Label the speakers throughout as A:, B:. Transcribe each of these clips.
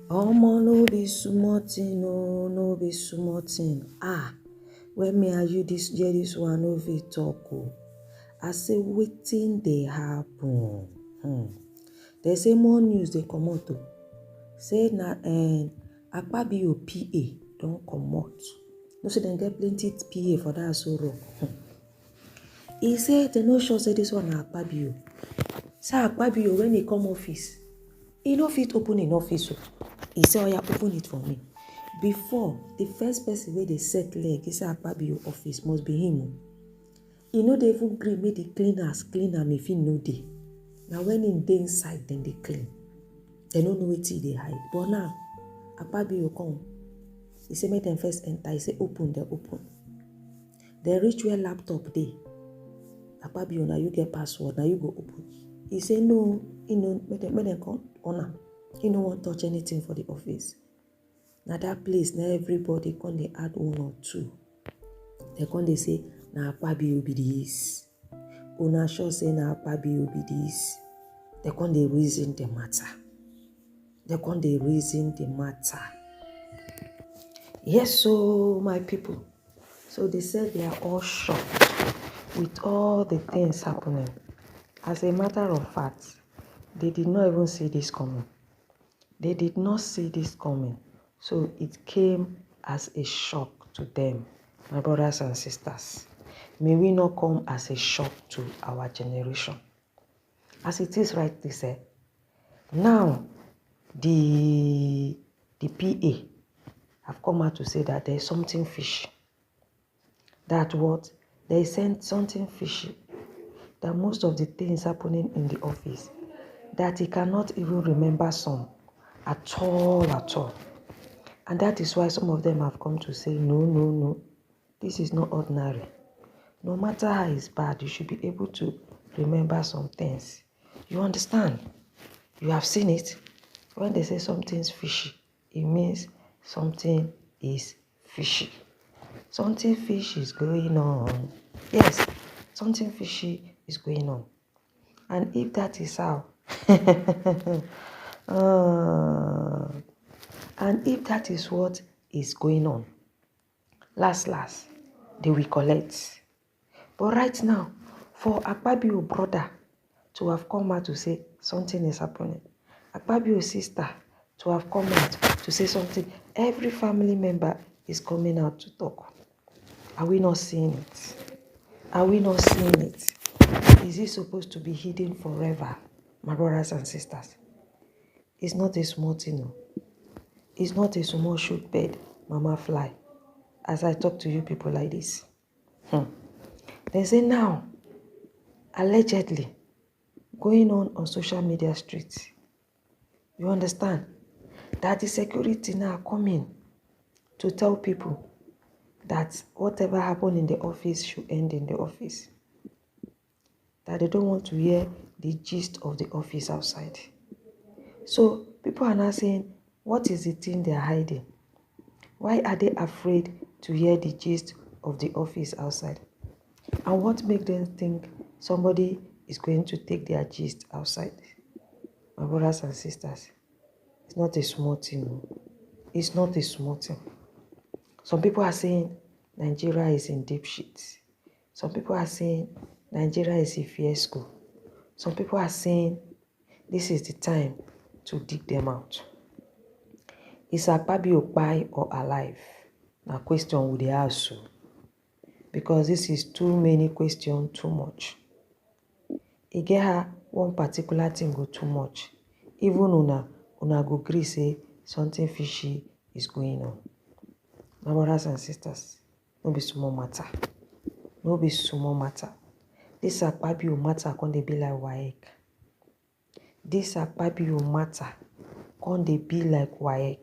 A: Omo no be small thing, no be small thing. When me and you hear this one no fit talk o. I say wetin dey happen. They say more news dey comot o. Say na Akpabio PA don comot. No say dem get plenty PA for that Asoro. He say dem no sure say this one na Akpabio. Say Akpabio when he come office, he no fit open in office o. He say oya open it for me. Before, the first person wey dey set leg inside Akpabio office must be him o. He no dey even gree make the cleaners clean am if he no dey. Na when him dey inside dem dey clean. Dem no know wetin he dey hide. But now, Akpabio come. He say make dem first enter. He say open, dem open. Dem reach where laptop dey. Akpabio, na you get password, na you go open. He say no, make dem come on am. He no wan touch anything for the office. Na that place, na everybody come dey add one or two. Dem come dey say na Akpabio be this. Una sure say na Akpabio be this. Dem come dey reason the matter. Dem come dey reason the matter. Yes, so my people. So they said they are all shocked with all the things happening. As a matter of fact, they did not even see this coming. They did not see this coming. So it came as a shock to them, my brothers and sisters. May we not come as a shock to our generation. As it is right this now, the PA have come out to say that there is something fishy. That what? They sent something fishy. That most of the things happening in the office, that he cannot even remember some at all. And that is why some of them have come to say, no, this is not ordinary. No matter how it's bad, you should be able to remember some things. You understand? You have seen it. When they say something's fishy, it means something is fishy. Something fishy is going on. Yes, something fishy is going on. And if that is how, and if that is what is going on, last, they will collect. But right now, for Akpabio brother to have come out to say something is happening, Akpabio sister to have come out to say something, every family member is coming out to talk. Are we not seeing it? Are we not seeing it? Is it supposed to be hidden forever, my brothers and sisters? It's not a small thing, no. It's not a small shoot bed, mama fly, as I talk to you people like this. They say now, allegedly, going on social media streets, you understand, that the security now coming to tell people that whatever happened in the office should end in the office. That they don't want to hear the gist of the office outside. So people are now saying, what is the thing they are hiding? Why are they afraid to hear the gist of the office outside? And what makes them think somebody is going to take their gist outside? My brothers and sisters, it's not a small thing. It's not a small thing. Some people are saying Nigeria is in deep shit. Some people are saying Nigeria is a fiasco. Some people are saying this is the time to dig them out. Is Akpabio kpai or alive? Now question would they ask you. Because this is too many questions, too much. Again, one particular thing go too much. Even una go agree say something fishy is going on. My brothers and sisters, no be small matter. No be small matter. This Akpabio matter can they be like WAEC. This Akpabio matter can they be like WAEC.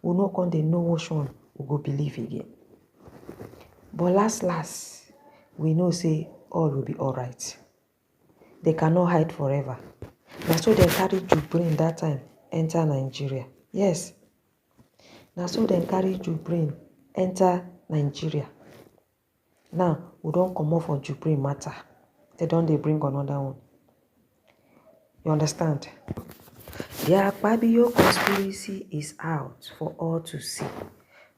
A: We no can they know which one we go believe again. But last, we know say all will be alright. They cannot hide forever. Now so they carry JUBRIL that time enter Nigeria. Yes. Now so they carry JUBRIL enter Nigeria. Now we don't come off on JUBRIL matter. They don't they bring another one. You understand? The Akpabio conspiracy is out for all to see.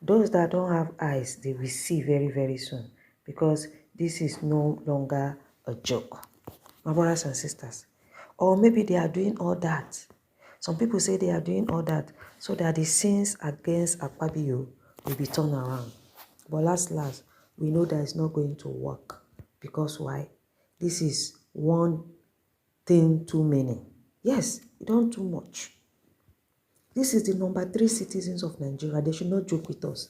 A: Those that don't have eyes, they will see very, very soon, because this is no longer a joke, my brothers and sisters. Or maybe they are doing all that. Some people say they are doing all that so that the sins against Akpabio will be turned around. But last, we know that it's not going to work. Because why? This is one thing too many. Yes, you don't too much. This is the number 3 citizens of Nigeria. They should not joke with us.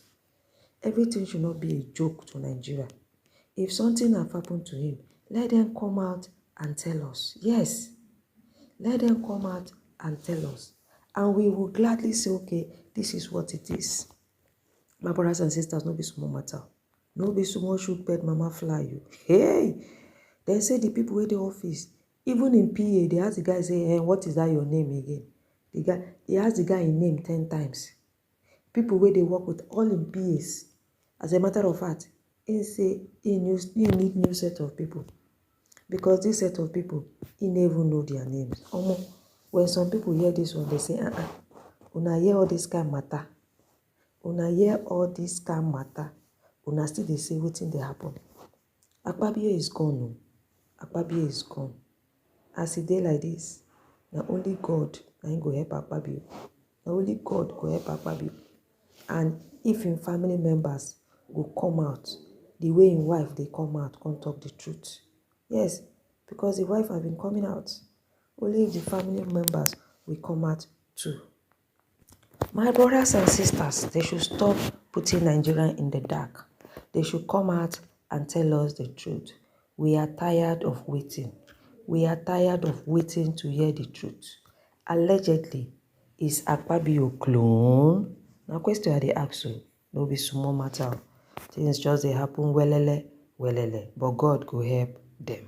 A: Everything should not be a joke to Nigeria. If something have happened to him, let them come out and tell us. Yes, let them come out and tell us. And we will gladly say, okay, this is what it is. My brothers and sisters, no be small matter. No be small shoot bed mama fly you. Hey! They say the people in the office, even in PA, they ask the guy, say, hey, what is that your name again? The guy, he asked the guy his name 10 times. People where they work with all in PAs. As a matter of fact, he say he need new set of people. Because this set of people, he never even know their names. When some people hear this one, they say, una hear all this kind of matter. Una hear all this kind of matter. Una still they say wetin dey happen. Akpabio is gone. No? Akpabio is gone. As e dey like this, na only God na him go help Akpabio. Na only God go help Akpabio. And if him family members go come out the way him wife they come out, come talk the truth. Yes, because the wife have been coming out. Only if the family members will come out too. My brothers and sisters, they should stop putting Nigeria in the dark. They should come out and tell us the truth. We are tired of waiting. We are tired of waiting to hear the truth. Allegedly, is Akpabio clone? Now, question I dey ask you, no be small matter. Things just they happen welele, welele, but God go help them.